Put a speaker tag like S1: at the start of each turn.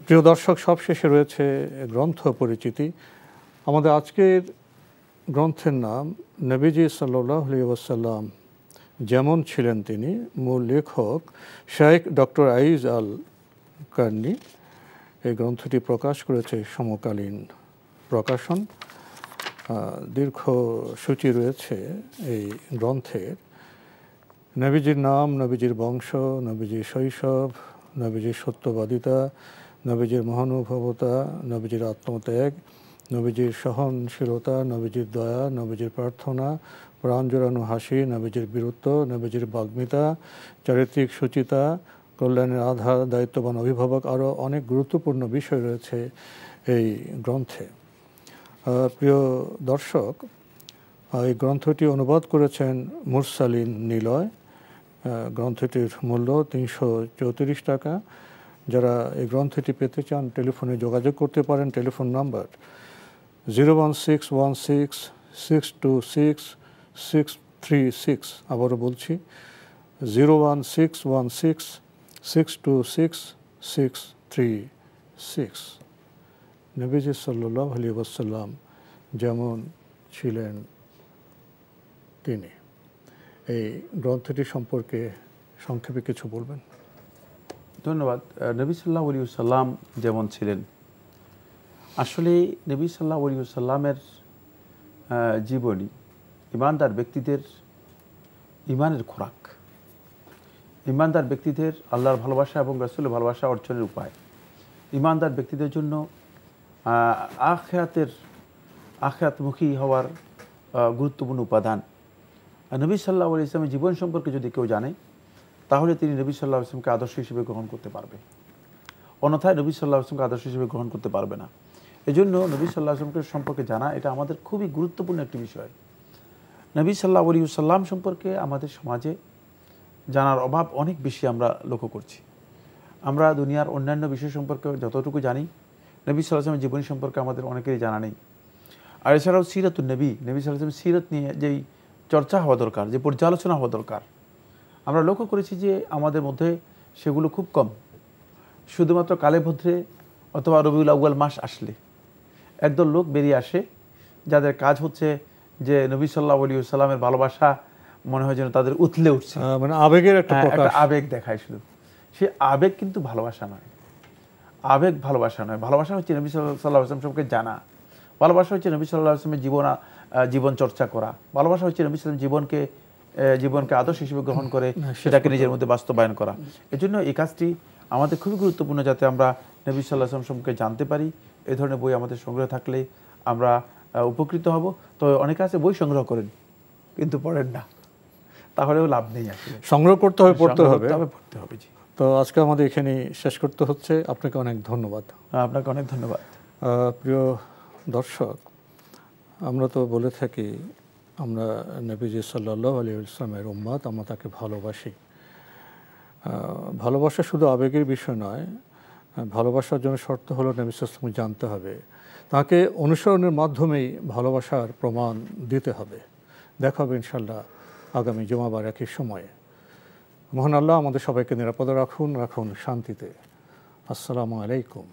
S1: প্রিয় দর্শক, সবশেষে রয়েছে গ্রন্থ পরিচিতি। আমাদের আজকের গ্রন্থের নাম নবীজি সাল্লাল্লাহু আলাইহি ওয়াসাল্লাম যেমন ছিলেন তিনি। মূল লেখক শেখ ডক্টর আইজ আল কারনি। এই গ্রন্থটি প্রকাশ করেছে সমকালীন প্রকাশন। দীর্ঘ সূচি রয়েছে এই গ্রন্থের। নবীজির নাম, নবীজির বংশ, নবীজির শৈশব, নবীজির সত্যবাদিতা, নবীজির মহানুভবতা, নবীজির আত্মত্যাগ, নবীজির সহনশীলতা, নবীজির দয়া, নবীজির প্রার্থনা, প্রাণ জোড়ানো হাসি, নবীজির বীরত্ব, নবীজির বাগ্মিতা, চারিত্রিক সুচিতা, কল্যাণের আধার, দায়িত্ববান অভিভাবক, আরও অনেক গুরুত্বপূর্ণ বিষয় রয়েছে এই গ্রন্থে। প্রিয় দর্শক, এই গ্রন্থটি অনুবাদ করেছেন মুরসালিন নিলয়। গ্রন্থটির মূল্য ৩৩৪ টাকা। যারা এই গ্রন্থটি পেতে চান টেলিফোনে যোগাযোগ করতে পারেন। Telephone number 01616626636। আবারও বলছি 01616626636। নবীজি সাল্লাল্লাহু আলাইহি ওয়াসাল্লাম যেমন ছিলেন তিনি। এই গ্রন্থটি সম্পর্কে সংক্ষেপে কিছু বলবেন?
S2: ধন্যবাদ। নবী সাল্লাল্লাহু আলাইহি ওয়াসাল্লাম যেমন ছিলেন, আসলে নবী সাল্লাল্লাহু আলাইহি ওয়াসাল্লামের জীবনী ইমানদার ব্যক্তিদের ইমানের খোরাক, ইমানদার ব্যক্তিদের আল্লাহর ভালোবাসা এবং রাসূলের ভালোবাসা অর্জনের উপায়, ইমানদার ব্যক্তিদের জন্য আখিরাতমুখী হওয়ার গুরুত্বপূর্ণ উপাদান। নবী সাল্লাল্লাহু আলাইহি ওয়াসাল্লামের জীবন সম্পর্কে যদি কেউ জানে, তাহলে তিনি নবী সাল্লাল্লাহু আলাইহি ওয়াসাল্লামকে আদর্শ হিসেবে গ্রহণ করতে পারবে। অন্যথায় নবী সাল্লাল্লাহু আলাইহি ওয়াসাল্লামকে আদর্শ হিসেবে গ্রহণ করতে পারবে না। এজন্য নবী সাল্লাল্লাহু আলাইহি ওয়াসাল্লামকে সম্পর্কে জানা এটা আমাদের খুবই গুরুত্বপূর্ণ একটি বিষয়। নবী সাল্লাল্লাহু আলাইহি ওয়াসাল্লাম সম্পর্কে আমাদের সমাজে জানার অভাব অনেক বেশি আমরা লক্ষ্য করছি। আমরা দুনিয়ার অন্যান্য বিষয় সম্পর্কে যতটুকু জানি, নবী সাল্লাল্লাহু আলাইহি ওয়াসাল্লামের জীবনী সম্পর্কে আমাদের অনেকেরই জানা নেই। আর এছাড়াও সিরাতুন নবী, নবী সাল্লাল্লাহু আলাইহি ওয়াসাল্লামের সিরাত নিয়ে যেই চর্চা হওয়া দরকার, যে পর্যালোচনা হওয়া দরকার, আমরা লক্ষ্য করেছি যে আমাদের মধ্যে সেগুলো খুব কম। শুধুমাত্র কালে ভদ্রে অথবা রবিউল আউয়াল মাস আসলে একদল লোক বেরিয়ে আসে, যাদের কাজ হচ্ছে যে নবী সাল্লাল্লাহু আলাইহি ওয়াসাল্লামের ভালোবাসা মনে হয় যেন তাদের উথলে উঠছে,
S1: মানে আবেগের একটা
S2: আবেগ দেখায়। শুধু সে আবেগ কিন্তু ভালোবাসা নয়। আবেগ ভালোবাসা নয়। ভালোবাসা হচ্ছে নবী সাল্লাল্লাহু আলাইহি ওয়াসাল্লাম সম্পর্কে জানা। ভালোবাসা হচ্ছে নবী সাল্লাল্লাহু আলাইহি ওয়াসাল্লামের জীবন চর্চা করা। ভালোবাসা হচ্ছে নবী সাল্লাল্লাহু আলাইহি ওয়াসাল্লাম জীবনকে আদর্শ হিসেবে গ্রহণ করে সেটাকে নিজের মধ্যে বাস্তবায়ন করা। এজন্য এই কাজটি আমাদের খুবই গুরুত্বপূর্ণ, যাতে আমরা নবী সাল্লাল্লাহু আলাইহি ওয়াসাল্লাম সম্পর্কে জানতে পারি। এই ধরনের বই আমাদের সংগ্রহ থাকলে আমরা উপকৃত হব। তো অনেকে আছে বই সংগ্রহ করেন কিন্তু পড়েন না, তাহলেও লাভ নেই। আসলে
S1: সংগ্রহ করতে হবে, পড়তে হবে।
S2: জি।
S1: তো আজকে আমাদের এখানে শেষ করতে হচ্ছে। আপনাকে অনেক ধন্যবাদ।
S2: আপনাকে অনেক ধন্যবাদ।
S1: প্রিয় দর্শক, আমরা তো বলে থাকি আমরা নবীজি সাল্লাল্লাহু আলাইহি ওয়াসাল্লামের উম্মত, আমরা তাকে ভালোবাসি। ভালোবাসা শুধু আবেগের বিষয় নয়। ভালোবাসার জন্য শর্ত হলো নবী সাল্লাল্লাহু আলাইহি ওয়াসাল্লামকে জানতে হবে, তাকে অনুসরণের মাধ্যমেই ভালোবাসার প্রমাণ দিতে হবে। দেখা হবে ইনশাআল্লাহ আগামী জুমাবার একই সময়ে। মহান আল্লাহ আমাদের সবাইকে নিরাপদে রাখুন শান্তিতে। আসসালামু আলাইকুম।